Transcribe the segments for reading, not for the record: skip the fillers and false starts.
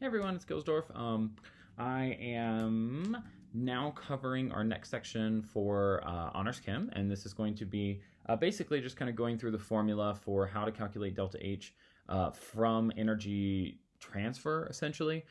Hey everyone, it's Gilsdorf. I am now covering our next section for Honors Chem, and this is going to be basically just kind of going through the formula for how to calculate delta H from energy transfer, essentially.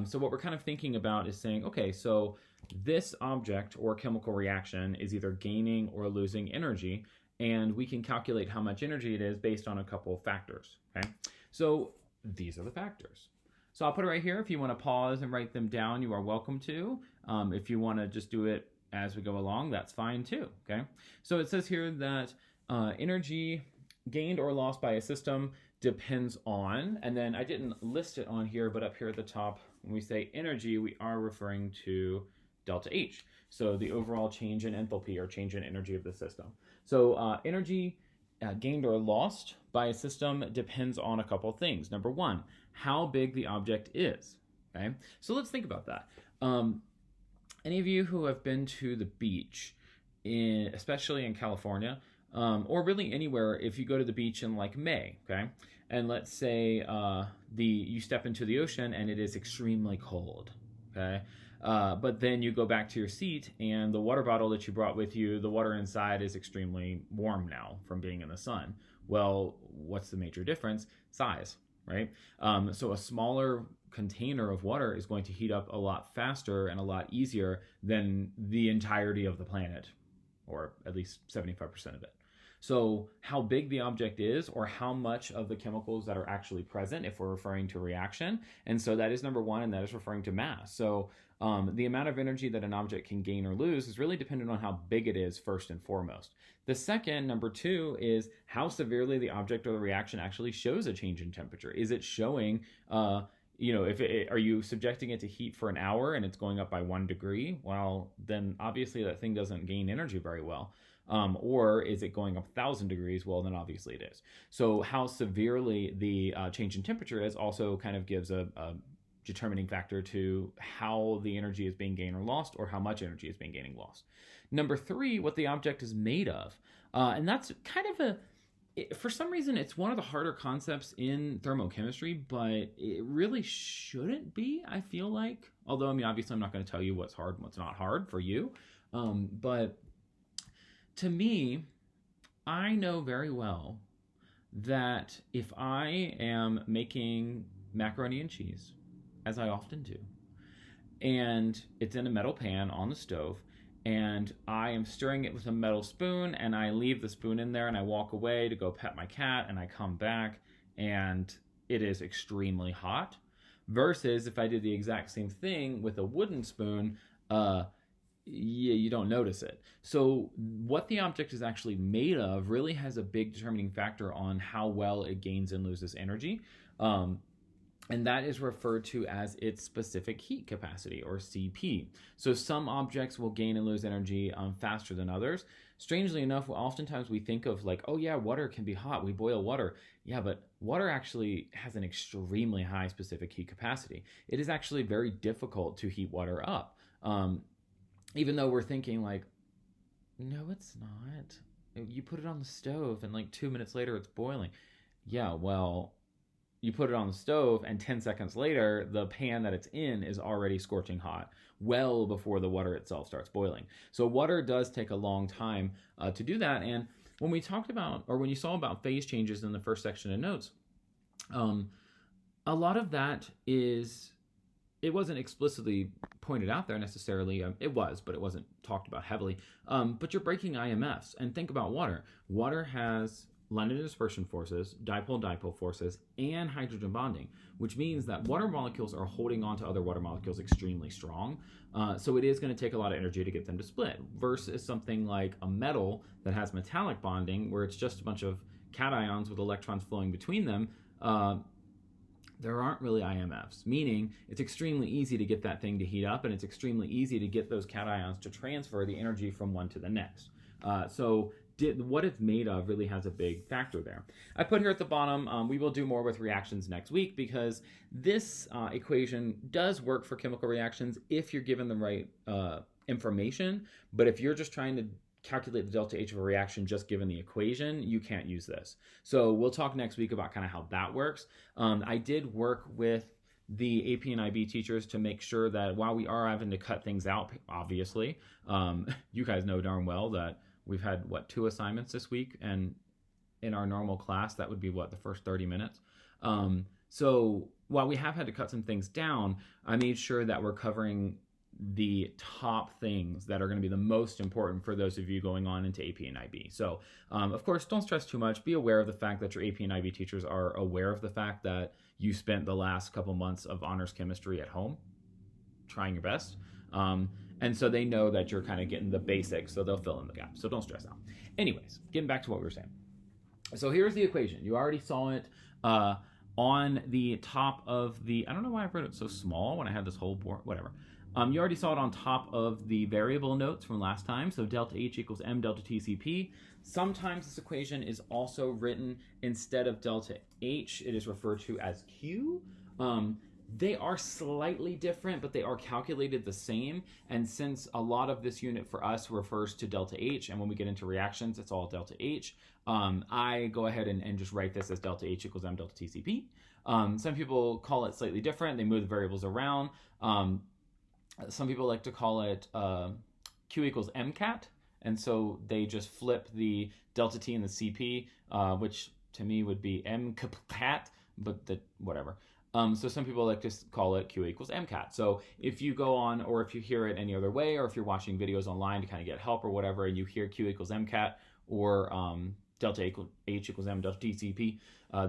So what we're kind of thinking about is saying, okay, so this object or chemical reaction is either gaining or losing energy, and we can calculate how much energy it is based on a couple of factors, okay? So these are the factors. So I'll put it right here. If you want to pause and write them down, you are welcome to. If you want to just do it as we go along, that's fine too, okay? So it says here that energy gained or lost by a system depends on, and then I didn't list it on here, but up here at the top, when we say energy, we are referring to delta H. So the overall change in enthalpy or change in energy of the system. So energy gained or lost by a system depends on a couple things. Number one, how big the object is. Okay, so let's think about that. Any of you who have been to the beach, especially in California, or really anywhere, if you go to the beach in like May, okay, and let's say you step into the ocean and it is extremely cold, okay, but then you go back to your seat and the water bottle that you brought with you, the water inside is extremely warm now from being in the sun. Well, what's the major difference? Size, right? So a smaller container of water is going to heat up a lot faster and a lot easier than the entirety of the planet, or at least 75% of it. So how big the object is, or how much of the chemicals that are actually present, if we're referring to reaction. And so that is number one, and that is referring to mass. So the amount of energy that an object can gain or lose is really dependent on how big it is first and foremost. The second, number two, is how severely the object or the reaction actually shows a change in temperature. Is it showing, are you subjecting it to heat for an hour and it's going up by 1 degree? Well, then obviously that thing doesn't gain energy very well. Or is it going up 1,000 degrees? Well, then obviously it is. So how severely the change in temperature is also kind of gives a determining factor to how the energy is being gained or lost, or how much energy is being gained and lost. Number three, what the object is made of. And that's kind of for some reason, it's one of the harder concepts in thermochemistry, but it really shouldn't be, I feel like. Although, I mean, obviously I'm not going to tell you what's hard and what's not hard for you. But to me, I know very well that if I am making macaroni and cheese, as I often do, and it's in a metal pan on the stove, and I am stirring it with a metal spoon, and I leave the spoon in there, and I walk away to go pet my cat, and I come back, and it is extremely hot, versus if I did the exact same thing with a wooden spoon, you don't notice it. So what the object is actually made of really has a big determining factor on how well it gains and loses energy. And that is referred to as its specific heat capacity, or CP. So some objects will gain and lose energy faster than others. Strangely enough, oftentimes we think of like, oh yeah, water can be hot, we boil water. Yeah, but water actually has an extremely high specific heat capacity. It is actually very difficult to heat water up. Even though we're thinking like, no, it's not. You put it on the stove and like 2 minutes later it's boiling. Yeah, well, you put it on the stove and 10 seconds later, the pan that it's in is already scorching hot, well before the water itself starts boiling. So water does take a long time to do that. And when we talked about, or when you saw about phase changes in the first section of notes, a lot of that is, it wasn't explicitly pointed out there necessarily. It was, but it wasn't talked about heavily. But you're breaking IMFs. And think about water. Water has London dispersion forces, dipole-dipole forces, and hydrogen bonding, which means that water molecules are holding on to other water molecules extremely strong. So it is going to take a lot of energy to get them to split, versus something like a metal that has metallic bonding, where it's just a bunch of cations with electrons flowing between them. There aren't really IMFs, meaning it's extremely easy to get that thing to heat up, and it's extremely easy to get those cations to transfer the energy from one to the next. What it's made of really has a big factor there. I put here at the bottom, we will do more with reactions next week, because this equation does work for chemical reactions if you're given the right information. But if you're just trying to calculate the delta H of a reaction just given the equation, you can't use this. So we'll talk next week about kind of how that works. I did work with the AP and IB teachers to make sure that while we are having to cut things out, obviously, you guys know darn well that we've had, 2 assignments this week, and in our normal class, that would be, the first 30 minutes. So while we have had to cut some things down, I made sure that we're covering the top things that are going to be the most important for those of you going on into AP and IB. So, of course, don't stress too much. Be aware of the fact that your AP and IB teachers are aware of the fact that you spent the last couple months of honors chemistry at home, trying your best. And so they know that you're kind of getting the basics, so they'll fill in the gaps. So don't stress out. Anyways, getting back to what we were saying. So here's the equation. You already saw it on the top of the, I don't know why I wrote it so small when I had this whole board, whatever. You already saw it on top of the variable notes from last time. So delta H equals M delta TCP. Sometimes this equation is also written instead of delta H, it is referred to as Q. They are slightly different, but they are calculated the same. And since a lot of this unit for us refers to delta H, and when we get into reactions, it's all delta H, I go ahead and just write this as delta H equals M delta TCP. Some people call it slightly different. They move the variables around. Some people like to call it Q equals MCAT, and so they just flip the delta T and the CP, which to me would be MCAT, but whatever. So some people like to call it Q equals MCAT. So if you go on, or if you hear it any other way, or if you're watching videos online to kind of get help or whatever, and you hear Q equals MCAT or delta H equals M delta TCP,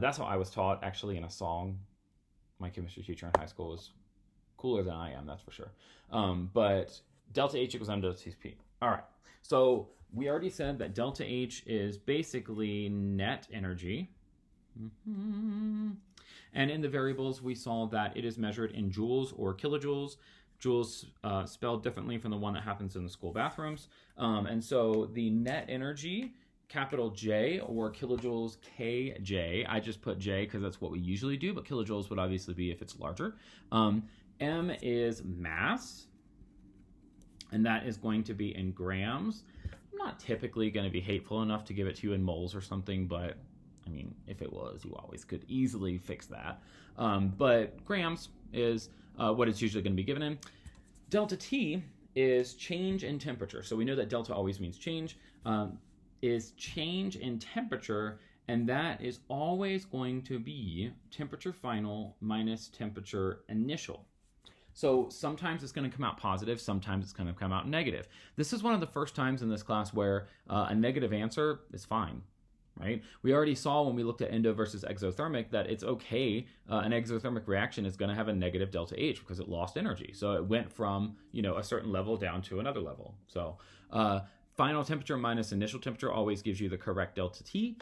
that's how I was taught actually in a song. My chemistry teacher in high school was cooler than I am, that's for sure. But delta H equals M delta TCP. All right, so we already said that delta H is basically net energy. And in the variables, we saw that it is measured in joules or kilojoules. Joules spelled differently from the one that happens in the school bathrooms. And so the net energy, capital J, or kilojoules KJ, I just put J because that's what we usually do, but kilojoules would obviously be if it's larger. M is mass, and that is going to be in grams. I'm not typically going to be hateful enough to give it to you in moles or something, but I mean, if it was, you always could easily fix that. But grams is what it's usually going to be given in. Delta T is change in temperature. So we know that delta always means change, is change in temperature, and that is always going to be temperature final minus temperature initial. So sometimes it's going to come out positive, sometimes it's going to come out negative. This is one of the first times in this class where a negative answer is fine. Right? We already saw when we looked at endo versus exothermic that it's okay. An exothermic reaction is going to have a negative delta H because it lost energy. So it went from, a certain level down to another level. So final temperature minus initial temperature always gives you the correct delta T.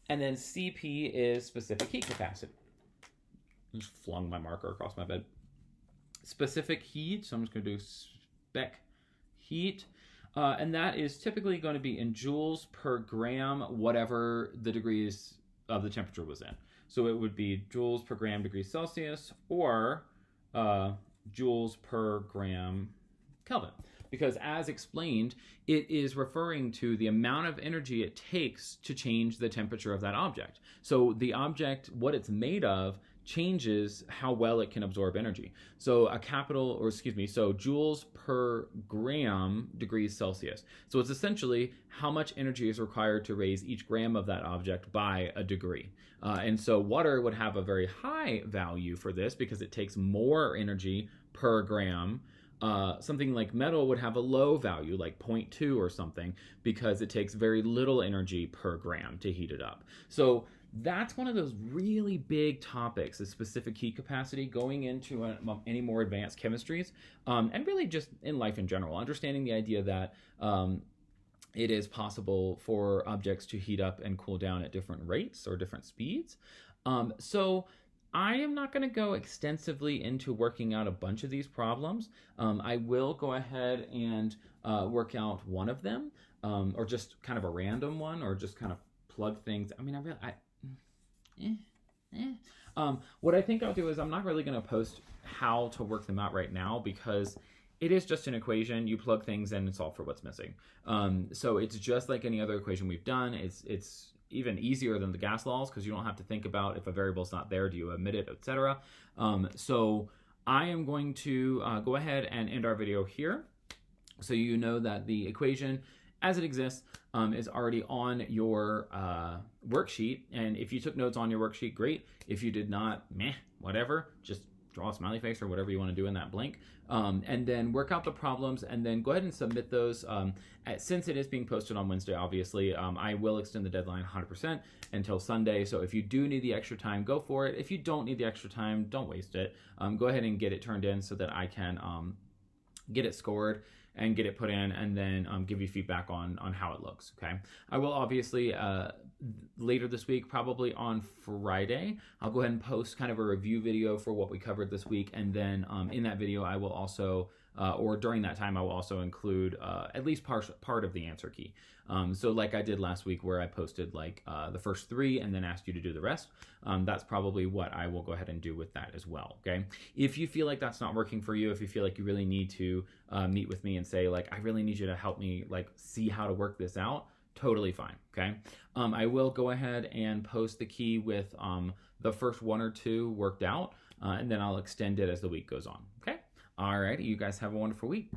And then CP is specific heat capacity. I just flung my marker across my bed. Specific heat, so I'm just going to do spec heat. And that is typically going to be in joules per gram, whatever the degrees of the temperature was in. So it would be joules per gram degrees Celsius or joules per gram Kelvin. Because as explained, it is referring to the amount of energy it takes to change the temperature of that object. So the object, what it's made of, changes how well it can absorb energy. So so joules per gram degrees Celsius. So it's essentially how much energy is required to raise each gram of that object by a degree. And so water would have a very high value for this because it takes more energy per gram. Something like metal would have a low value, like 0.2 or something, because it takes very little energy per gram to heat it up. So that's one of those really big topics, is specific heat capacity, going into any more advanced chemistries, and really just in life in general, understanding the idea that it is possible for objects to heat up and cool down at different rates or different speeds. So I am not going to go extensively into working out a bunch of these problems. I will go ahead and work out one of them, or just kind of a random one, or just kind of plug things. I mean, what I think I'll do is I'm not really going to post how to work them out right now, because it is just an equation. You plug things in and solve for what's missing. So it's just like any other equation we've done. It's even easier than the gas laws because you don't have to think about if a variable's not there, do you omit it, etc. So I am going to go ahead and end our video here. So you know that the equation as it exists is already on your worksheet. And if you took notes on your worksheet, great. If you did not, meh, whatever, just draw a smiley face or whatever you want to do in that blank. And then work out the problems and then go ahead and submit those. Since it is being posted on Wednesday, obviously, I will extend the deadline 100% until Sunday. So if you do need the extra time, go for it. If you don't need the extra time, don't waste it. Go ahead and get it turned in so that I can get it scored and get it put in, and then give you feedback on how it looks, okay? I will obviously, later this week, probably on Friday, I'll go ahead and post kind of a review video for what we covered this week, and then in that video I will also, or during that time, I will also include at least part of the answer key. So like I did last week where I posted like the first 3 and then asked you to do the rest, that's probably what I will go ahead and do with that as well, okay? If you feel like that's not working for you, if you feel like you really need to meet with me and say like, I really need you to help me like see how to work this out, totally fine, okay? I will go ahead and post the key with the first 1 or 2 worked out, and then I'll extend it as the week goes on, okay? All right, you guys have a wonderful week.